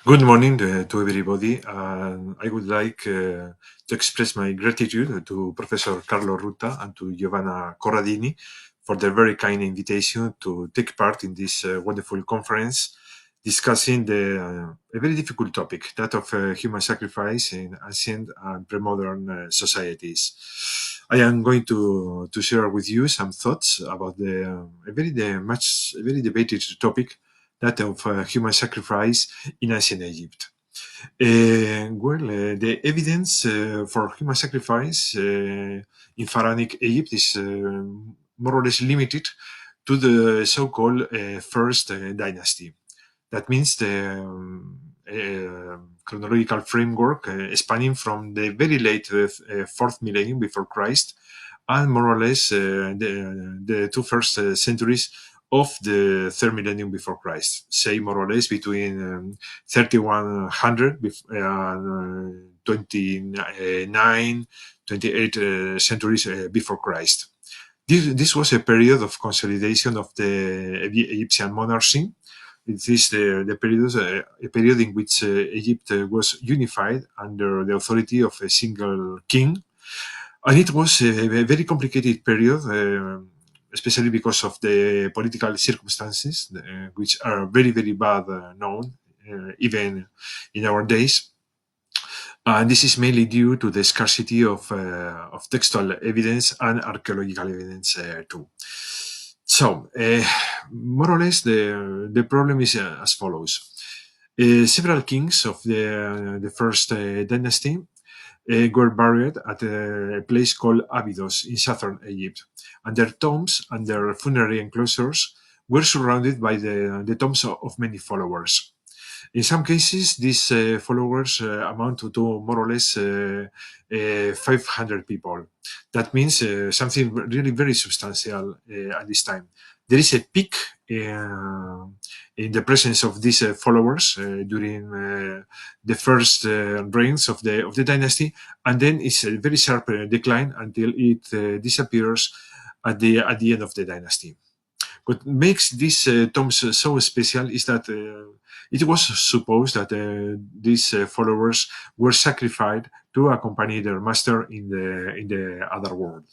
Good morning to everybody. I would like to express my gratitude to Professor Carlo Ruta and to Giovanna Corradini for their very kind invitation to take part in this wonderful conference discussing a very difficult topic, that of human sacrifice in ancient and pre-modern societies. I am going to share with you some thoughts about a very debated topic, that of human sacrifice in ancient Egypt. The evidence for human sacrifice in pharaonic Egypt is more or less limited to the so-called First Dynasty. That means the chronological framework spanning from the very late fourth millennium before Christ and more or less the two first centuries of the third millennium before Christ, say more or less between 3100 and 29, 28 centuries before Christ. This was a period of consolidation of the Egyptian monarchy. It is a period in which Egypt was unified under the authority of a single king, and it was a very complicated period, especially because of the political circumstances, which are very, very bad known, even in our days. And this is mainly due to the scarcity of textual evidence and archaeological evidence too. So, more or less, the problem is as follows. Several kings of the first dynasty were buried at a place called Abydos in southern Egypt, and their tombs and their funerary enclosures were surrounded by the tombs of many followers. In some cases, these followers amount to more or less 500 people. That means something really very substantial at this time. There is a peak in the presence of these followers during the first reigns of the dynasty, and then it's a very sharp decline until it disappears at the end of the dynasty. What makes these tombs so special is that it was supposed that these followers were sacrificed to accompany their master in the other world.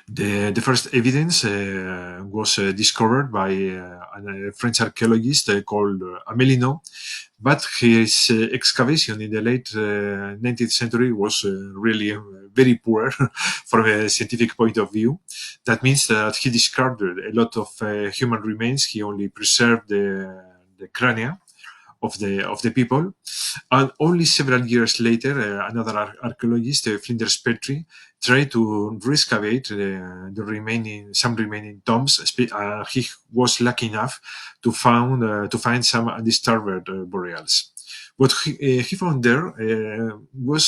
The first evidence was discovered by a French archaeologist called Amelino, but his excavation in the late 19th century was really very poor from a scientific point of view. That means that he discarded a lot of human remains. He only preserved the crania of the people. And only several years later, another archaeologist, Flinders Petrie, tried to re-excavate some remaining tombs. He was lucky enough to find some undisturbed burials. What he found there was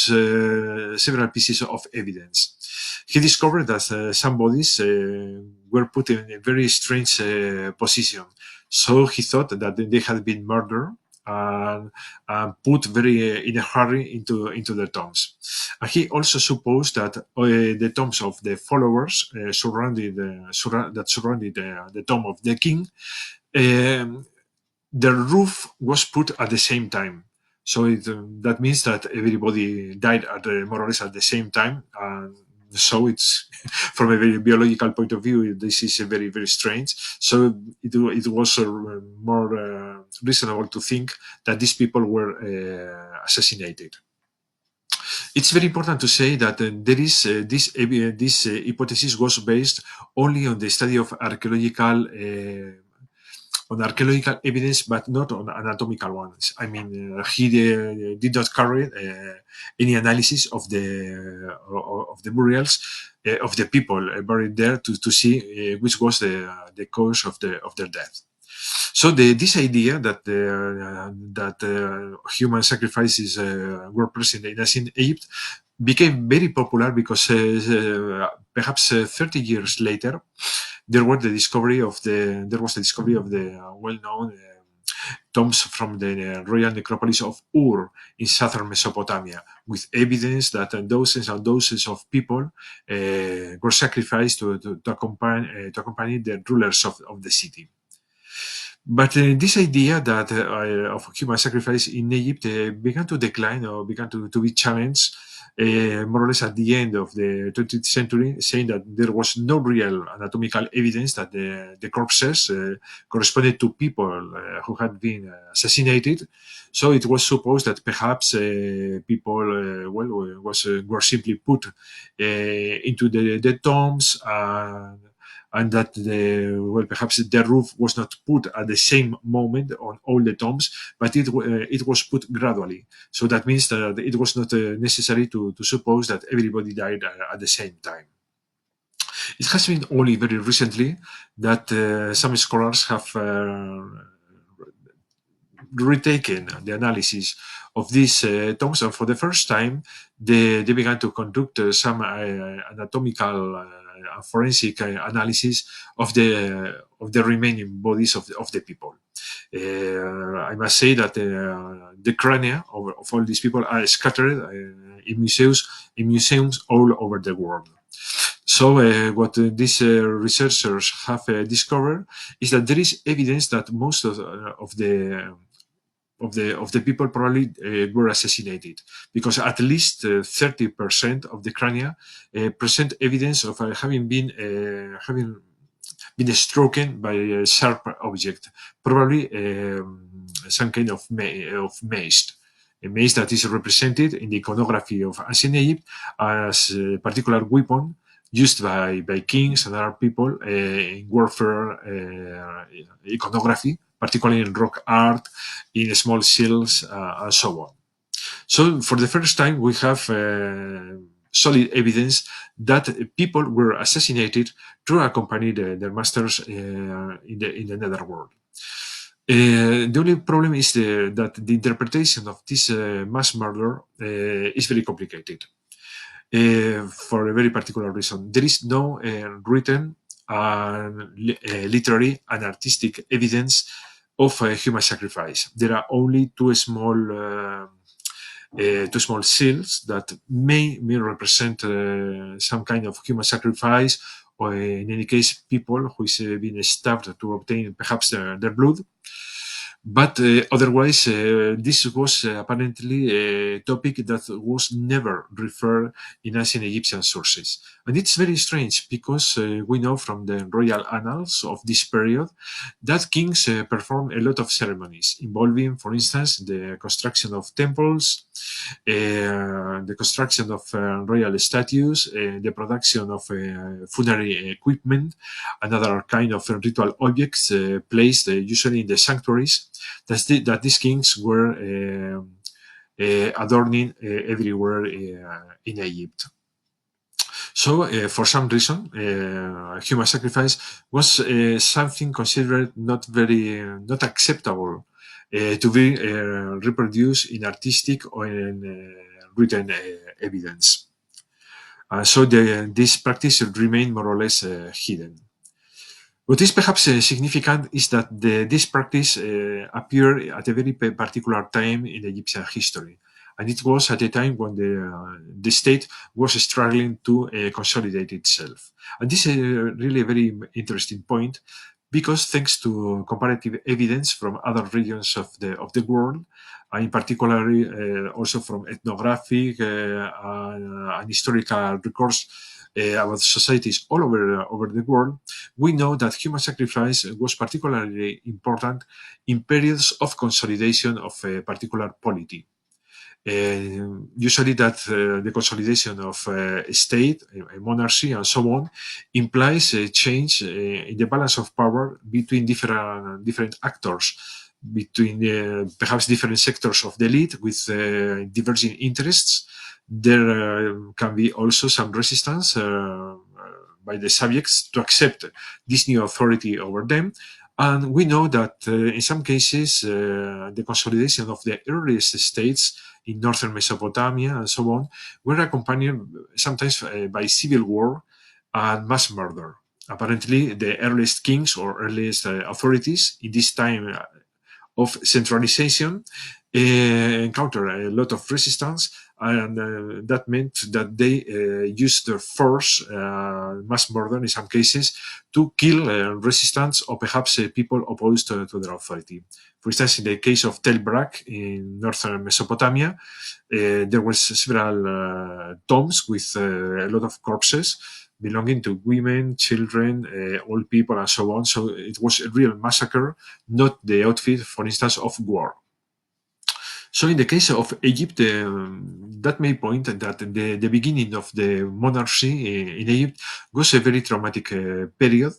several pieces of evidence. He discovered that some bodies were put in a very strange position. So he thought that they had been murdered and put very in a hurry into the tombs. And he also supposed that the tombs of the followers that surrounded the tomb of the king, the roof was put at the same time. So that means that everybody died at more or less at the same time. And so it's from a very biological point of view, this is very, very strange. So it was more reasonable to think that these people were assassinated. It's very important to say that there is this hypothesis was based only on the study of archaeological evidence, but not on anatomical ones. I mean, he did not carry any analysis of the burials of the people buried there to see which was the cause of their death. So this idea that human sacrifices were present in ancient Egypt became very popular because perhaps 30 years later, there was the discovery of the well-known tombs from the royal necropolis of Ur in southern Mesopotamia, with evidence that dozens and dozens of people were sacrificed to accompany the rulers of the city. But this idea that of human sacrifice in Egypt began to decline or began to be challenged more or less at the end of the 20th century, saying that there was no real anatomical evidence that the corpses corresponded to people who had been assassinated. So it was supposed that perhaps people were simply put into the tombs and that perhaps the roof was not put at the same moment on all the tombs, but it was put gradually. So that means that it was not necessary to suppose that everybody died at the same time. It has been only very recently that some scholars have retaken the analysis of these tombs, and for the first time, they began to conduct some anatomical forensic analysis of the remaining bodies of the people. I must say that the crania of all these people are scattered in museums all over the world. So, what these researchers have discovered is that there is evidence that most of the people probably were assassinated, because at least 30% of the crania present evidence of having been struck by a sharp object, probably some kind of mace. A mace that is represented in the iconography of ancient Egypt as a particular weapon used by kings and other people in warfare iconography, particularly in rock art, in small seals, and so on. So, for the first time, we have solid evidence that people were assassinated to accompany their masters in the netherworld. The only problem is that the interpretation of this mass murder is very complicated for a very particular reason. There is no written literary and artistic evidence of human sacrifice. There are only two small seals that may represent some kind of human sacrifice, or in any case, people who is being stabbed to obtain perhaps their blood. But otherwise, this was apparently a topic that was never referred in ancient Egyptian sources. And it's very strange because we know from the royal annals of this period that kings performed a lot of ceremonies involving, for instance, the construction of temples, the construction of royal statues, the production of funerary equipment, and other kind of ritual objects placed usually in the sanctuaries that these kings were adorning everywhere in Egypt. So, for some reason, human sacrifice was something considered not acceptable to be reproduced in artistic or in written evidence. So this practice remained more or less hidden. What is perhaps significant is that this practice appeared at a very particular time in Egyptian history. And it was at a time when the state was struggling to consolidate itself. And this is really a very interesting point, because thanks to comparative evidence from other regions of the world, in particular also from ethnographic and historical records about societies all over the world, we know that human sacrifice was particularly important in periods of consolidation of a particular polity. Usually that the consolidation of a state, a monarchy, and so on, implies a change in the balance of power between different actors, between perhaps different sectors of the elite with diverging interests. There can be also some resistance by the subjects to accept this new authority over them. And we know that in some cases, the consolidation of the earliest states in northern Mesopotamia and so on were accompanied sometimes by civil war and mass murder. Apparently, the earliest kings or earliest authorities in this time of centralization encounter a lot of resistance, and that meant that they used their force, mass murder in some cases, to kill resistance or perhaps people opposed to their authority. For instance, in the case of Tel Brak in northern Mesopotamia, there were several tombs with a lot of corpses belonging to women, children, old people, and so on. So it was a real massacre, not the outfit, for instance, of war. So in the case of Egypt, that may point that the beginning of the monarchy in Egypt was a very traumatic period.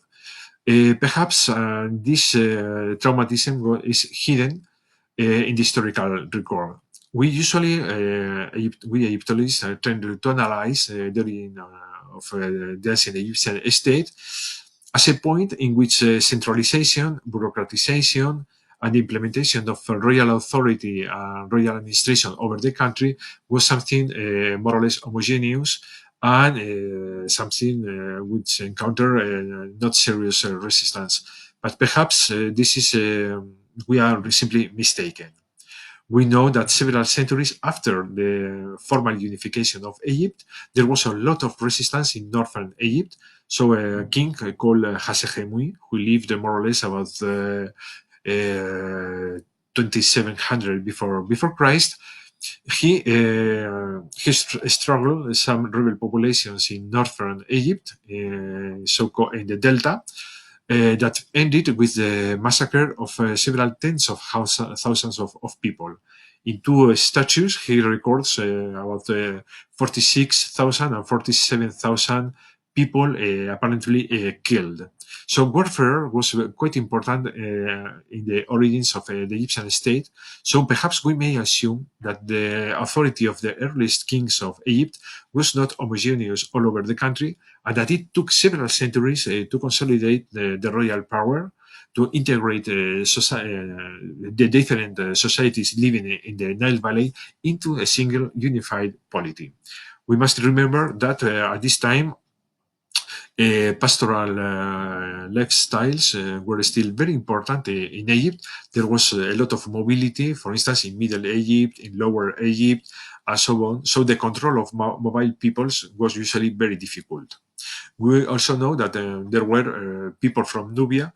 Perhaps this traumatism is hidden in the historical record. We usually, we Egyptologists, tend to analyze the origin of the ancient Egyptian state as a point in which centralization, bureaucratization, and the implementation of royal authority and royal administration over the country was something more or less homogeneous and something which encounter not serious resistance. But perhaps this is we are simply mistaken. We know that several centuries after the formal unification of Egypt, there was a lot of resistance in northern Egypt. So a king called Hasehemui, who lived more or less about 2700 before Christ, he struggled some rebel populations in northern Egypt, so in the Delta, that ended with the massacre of several tens of thousands of people. In two statues, he records about 46,000 and 47,000 people apparently killed. So warfare was quite important in the origins of the Egyptian state. So perhaps we may assume that the authority of the earliest kings of Egypt was not homogeneous all over the country, and that it took several centuries to consolidate the royal power, to integrate the different societies living in the Nile Valley into a single unified polity. We must remember that at this time, pastoral lifestyles were still very important in Egypt. There was a lot of mobility, for instance, in Middle Egypt, in Lower Egypt, and so on. So the control of mobile peoples was usually very difficult. We also know that there were people from Nubia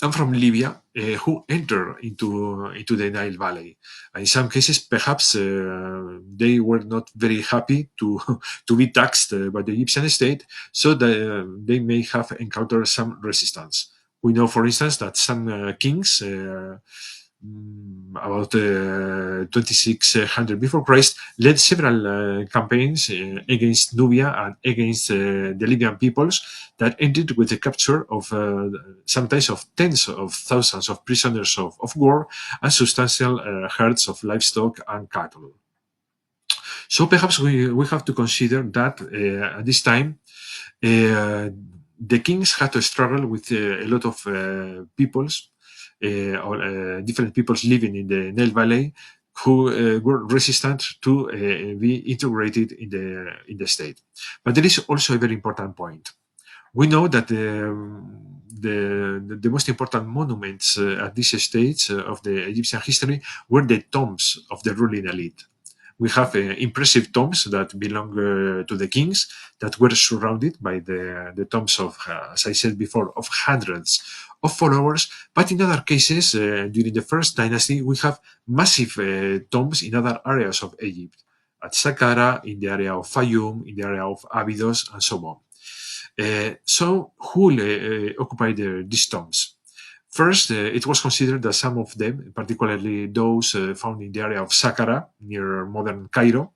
and from Libya who enter into the Nile Valley. And in some cases, perhaps they were not very happy to to be taxed by the Egyptian state, so they may have encountered some resistance. We know, for instance, that some kings about 2600 before Christ, led several campaigns against Nubia and against the Libyan peoples that ended with the capture of sometimes of tens of thousands of prisoners of war and substantial herds of livestock and cattle. So perhaps we have to consider that at this time, the kings had to struggle with a lot of peoples or different peoples living in the Nile Valley who were resistant to be integrated in the state. But there is also a very important point. We know that the most important monuments at this stage of the Egyptian history were the tombs of the ruling elite. We have impressive tombs that belong to the kings that were surrounded by the tombs of, as I said before, of hundreds of followers. But in other cases, during the first dynasty, we have massive tombs in other areas of Egypt, at Saqqara, in the area of Fayum, in the area of Abydos, and so on. So who occupied these tombs? First, it was considered that some of them, particularly those found in the area of Saqqara, near modern Cairo,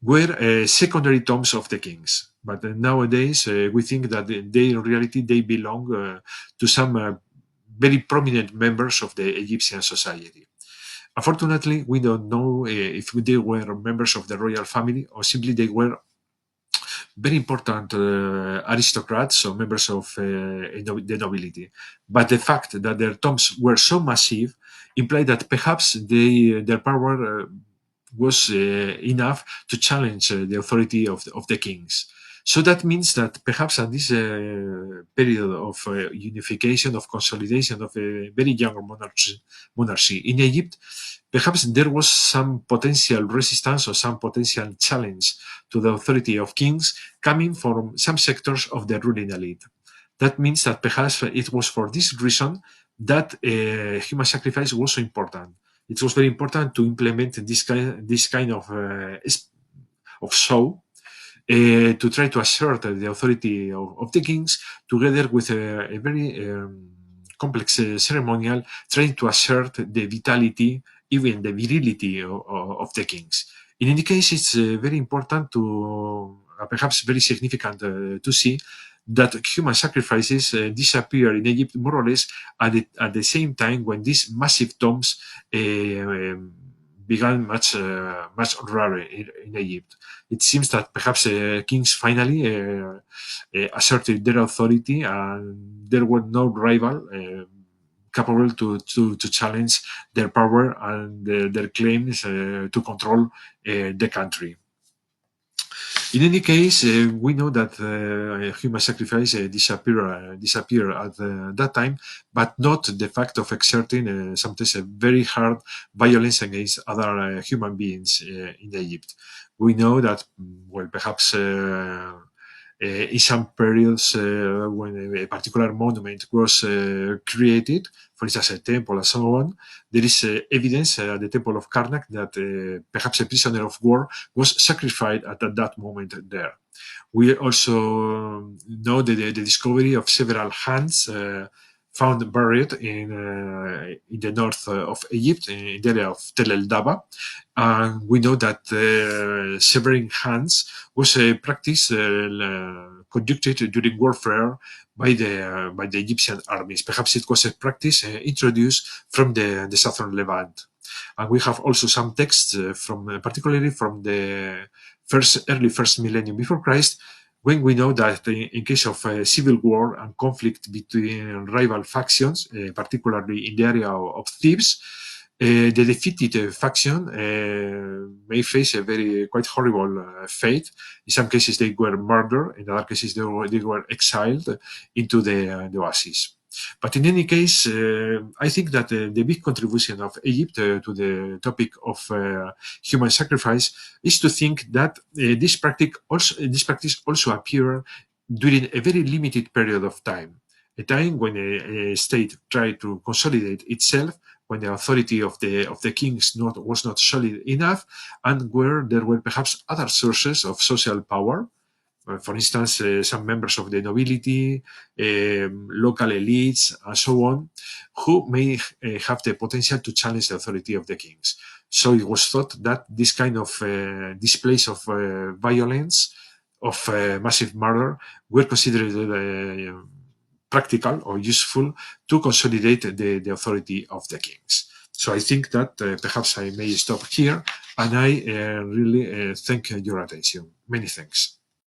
were secondary tombs of the kings. But nowadays, we think that in reality they belong to some very prominent members of the Egyptian society. Unfortunately, we don't know if they were members of the royal family or simply they were very important aristocrats or members of the nobility. But the fact that their tombs were so massive implied that perhaps their power was enough to challenge the authority of the kings. So that means that perhaps at this period of unification, of consolidation of a very young monarchy in Egypt, perhaps there was some potential resistance or some potential challenge to the authority of kings coming from some sectors of the ruling elite. That means that perhaps it was for this reason that human sacrifice was so important. It was very important to implement this kind of show to try to assert the authority of the kings together with a very complex ceremonial trying to assert the vitality, even the virility of the kings. In any case, it's very important to, perhaps very significant to see that human sacrifices disappear in Egypt more or less at the same time when these massive tombs began much rarer in Egypt. It seems that perhaps kings finally asserted their authority and there were no rival capable to challenge their power and their claims to control the country. In any case, we know that human sacrifice disappear at that time, but not the fact of exerting sometimes a very hard violence against other human beings in Egypt. We know that, well, perhaps in some periods when a particular monument was created, for instance, a temple and so on, there is evidence at the temple of Karnak that perhaps a prisoner of war was sacrificed at that moment there. We also know the discovery of several hands found buried in the north of Egypt, in the area of Tel El Daba. And we know that severing hands was a practice conducted during warfare by the Egyptian armies. Perhaps it was a practice introduced from the southern Levant. And we have also some texts from, particularly from the early first millennium before Christ, when we know that in case of civil war and conflict between rival factions, particularly in the area of Thebes, the defeated faction may face a very quite horrible fate. In some cases, they were murdered. In other cases, they were exiled into the oasis. But in any case, I think that the big contribution of Egypt to the topic of human sacrifice is to think that this practice also appeared during a very limited period of time, a time when a state tried to consolidate itself, when the authority of the kings was not solid enough, and where there were perhaps other sources of social power. For instance, some members of the nobility, local elites, and so on, who may have the potential to challenge the authority of the kings. So it was thought that this kind of displays of violence, of massive murder, were considered practical or useful to consolidate the authority of the kings. So I think that perhaps I may stop here, and I really thank your attention. Many thanks.